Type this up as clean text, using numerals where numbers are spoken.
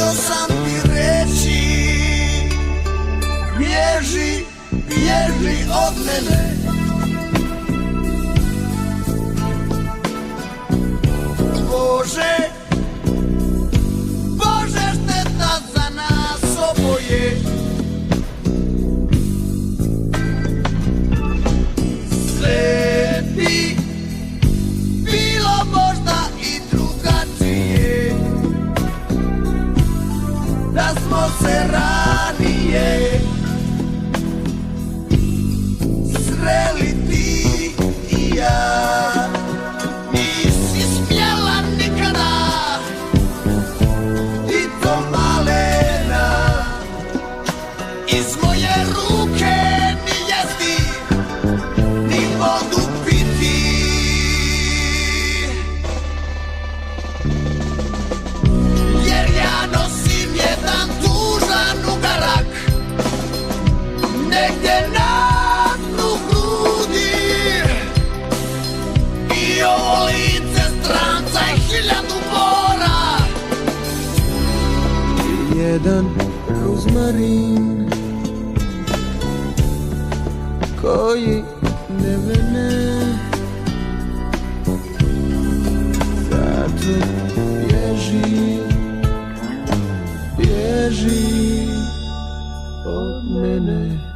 htio sam ti reći, bježi, bježi od mene. Bože, Bože, šteta za nas oboje. Sve bi bilo možda i drugačije da smo se ranije sreli ti i ja. Nisi smjela nikada, i to malena, iz moje ruke ni jesti, ni vodu piti. Jer ja nosim jedan tužan ugarak negdje na dnu grudi, i ovo lice stranca je 1000 bora. Jedan rozmarin koji ne vene, zato bježi, bježi od mene.